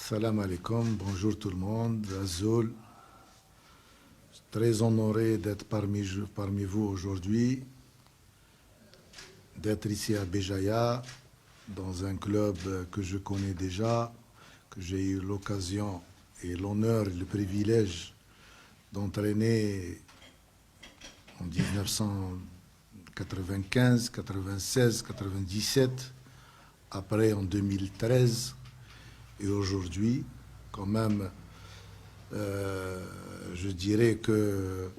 Salam alaikum, bonjour tout le monde, Azul. Très honoré d'être parmi vous aujourd'hui, d'être ici à Béjaïa, dans un club que je connais déjà, que j'ai eu l'occasion et l'honneur et le privilège d'entraîner en 1995, 96, 97, après en 2013 et aujourd'hui, quand même, je dirais que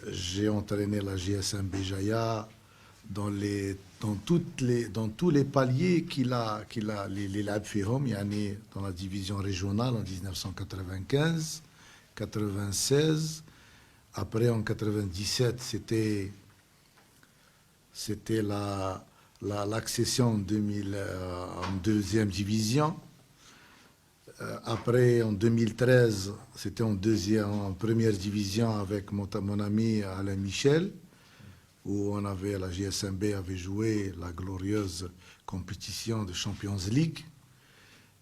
j'ai entraîné la GSM Béjaïa dans tous les paliers les lab fihom, dans la division régionale en 1995, 96. Après, en 97, c'était l'accession en deuxième division. Après, en 2013, c'était en première division avec mon ami Alain Michel, où la GSMB avait joué la glorieuse compétition de Champions League.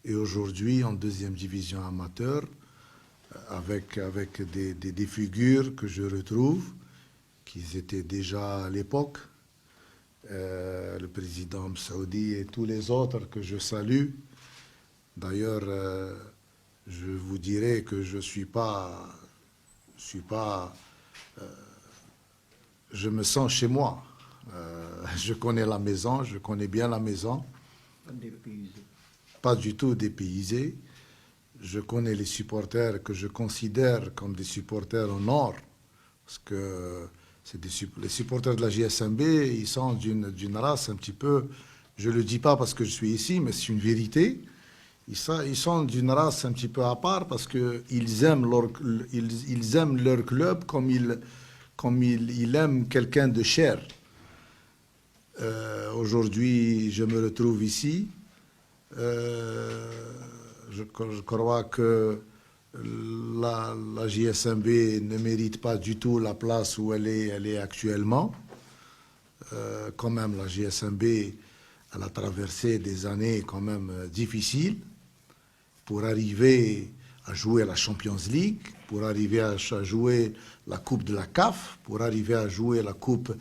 Et aujourd'hui, en deuxième division amateur, avec des figures que je retrouve, qui étaient déjà à l'époque, le président Msaoudi et tous les autres que je salue. D'ailleurs, je vous dirais que je me sens chez moi. Je connais la maison, je connais bien la maison. Pas du tout dépaysé. Je connais les supporters que je considère comme des supporters en or, parce que les supporters de la JSMB, ils sont d'une race un petit peu, je ne le dis pas parce que je suis ici, mais c'est une vérité. Ils sont d'une race un petit peu à part parce qu'ils aiment leur club comme ils aiment quelqu'un de cher. Aujourd'hui, je me retrouve ici. Je crois que la JSMB ne mérite pas du tout la place où elle est actuellement. Quand même, la JSMB, elle a traversé des années quand même difficiles pour arriver à jouer la Champions League, pour arriver à jouer la Coupe de la CAF, pour arriver à jouer la Coupe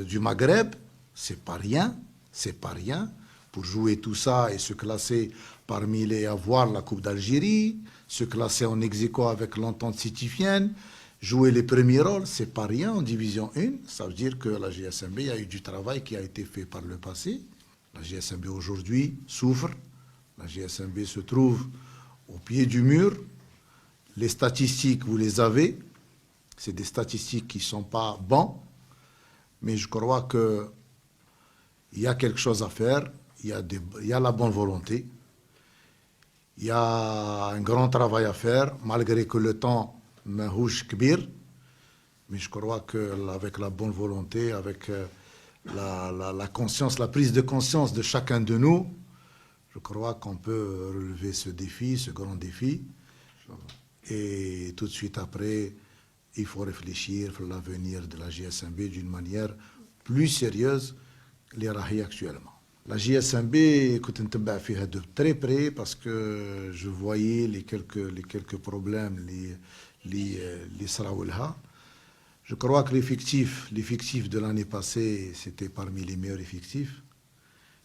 du Maghreb. C'est pas rien, c'est pas rien. Pour jouer tout ça et se classer avoir la Coupe d'Algérie, se classer en ex-aequo avec l'entente citifienne, jouer les premiers rôles, c'est pas rien en division 1. Ça veut dire que la GSMB, il y a eu du travail qui a été fait par le passé. La GSMB aujourd'hui souffre. La GSMB se trouve au pied du mur. Les statistiques, vous les avez. C'est des statistiques qui ne sont pas bonnes. Mais je crois qu'il y a quelque chose à faire. Il y a la bonne volonté. Il y a un grand travail à faire, malgré que le temps mahouch kbir. Mais je crois qu'avec la bonne volonté, avec la conscience, la prise de conscience de chacun de nous, je crois qu'on peut relever ce défi, ce grand défi. Et tout de suite après, il faut réfléchir à l'avenir de la GSMB d'une manière plus sérieuse les rahi actuellement. La JSMB, écoute, de très près parce que je voyais les quelques problèmes, les saraoulha. Je crois que l'effectif de l'année passée, c'était parmi les meilleurs effectifs.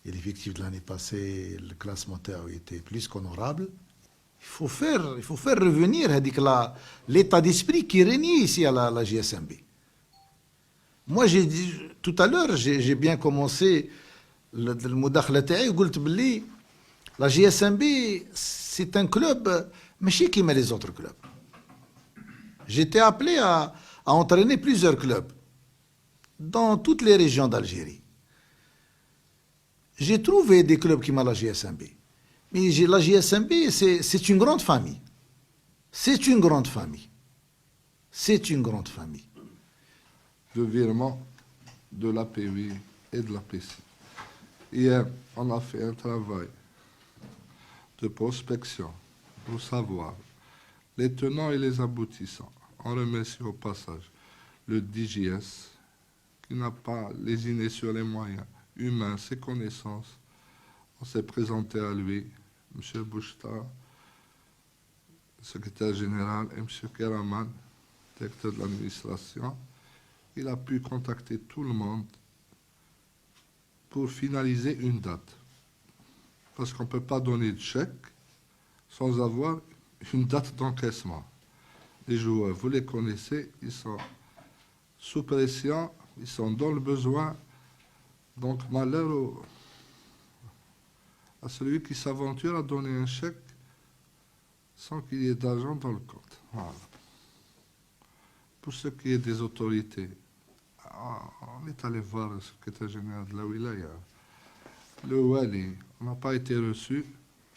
Et l'effectif de l'année passée, le classement était plus qu'honorable. Il faut faire revenir l'état d'esprit qui régnait ici à la JSMB. Moi, j'ai dit, tout à l'heure, j'ai bien commencé المداخله تاعي وقلت بلي la GSMB c'est un club ماشي كيما les autres clubs. J'étais appelé à entraîner plusieurs clubs dans toutes les régions d'Algérie. J'ai trouvé des clubs qui m'ont la GSMB. Mais la GSMB c'est une grande famille. C'est une grande famille. C'est une grande famille. Le virement de l'APV et de l'APC. Hier, on a fait un travail de prospection pour savoir les tenants et les aboutissants. On remercie au passage le DGS qui n'a pas lésiné sur les moyens humains, ses connaissances. On s'est présenté à lui, M. Bouchta, le secrétaire général et M. Keraman, directeur de l'administration, il a pu contacter tout le monde pour finaliser une date. Parce qu'on ne peut pas donner de chèque sans avoir une date d'encaissement. Les joueurs, vous les connaissez, ils sont sous pression, ils sont dans le besoin. Donc malheur à celui qui s'aventure à donner un chèque sans qu'il y ait d'argent dans le compte. Voilà. Pour ce qui est des autorités, on est allé voir le secrétaire général de la Wilaya. Le Wali, on n'a pas été reçu.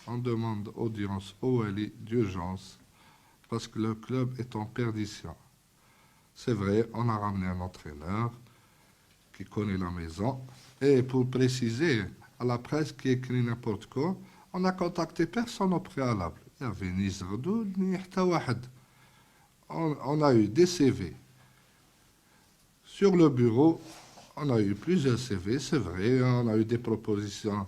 On demande audience au Wali d'urgence parce que le club est en perdition. C'est vrai, on a ramené un entraîneur qui connaît la maison. Et pour préciser à la presse qui écrit n'importe quoi, on n'a contacté personne au préalable. Il y avait ni Zerdoud, ni Hta Wahed. On a eu des CV. Sur le bureau, on a eu plusieurs CV, c'est vrai, on a eu des propositions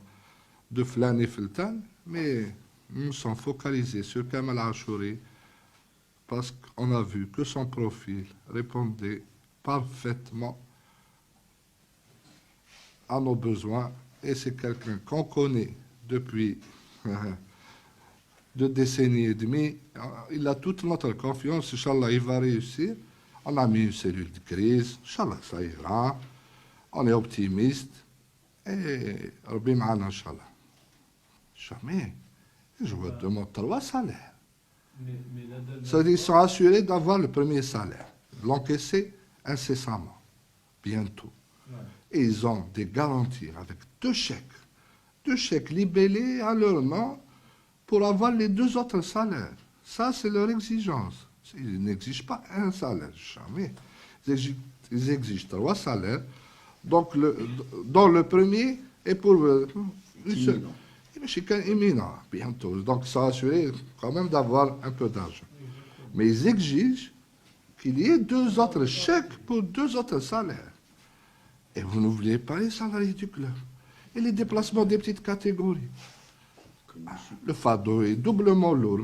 de Flan et Feltan, mais nous nous sommes focalisés sur Kamal Achouri parce qu'on a vu que son profil répondait parfaitement à nos besoins et c'est quelqu'un qu'on connaît depuis 2 décennies et demie. Il a toute notre confiance, Inch'Allah, il va réussir. On a mis une cellule de crise, Inch'Allah, ça ira. On est optimiste et Rabbi Ma'ana, Inch'Allah. Jamais. Les joueurs demandent 3 salaires. C'est-à-dire qu'ils sont assurés d'avoir le premier salaire, de l'encaisser incessamment, bientôt. Et ils ont des garanties avec 2 chèques libellés à leur nom pour avoir les 2 autres salaires. Ça, c'est leur exigence. Ils n'exigent pas un salaire, jamais. Ils exigent 3 salaires. Donc, dans le premier est pour une seule. Imminent, bientôt. Donc, ça a assuré quand même d'avoir un peu d'argent. Mais ils exigent qu'il y ait 2 autres chèques pour 2 autres salaires. Et vous n'oubliez pas les salariés du club. Et les déplacements des petites catégories. Le fardeau est doublement lourd.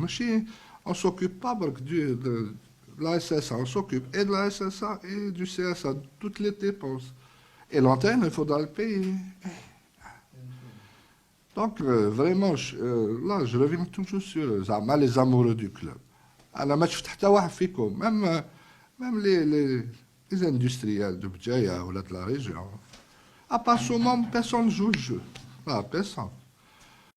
On ne s'occupe pas de la SSA, on s'occupe et de la SSA et du CSA, toutes les dépenses. Et l'antenne, il faudra le payer. Donc, vraiment, là, je reviens toujours sur les amoureux du club. Même les industriels de Bdjaya ou de la région. À part ce moment, personne ne joue le jeu. Personne.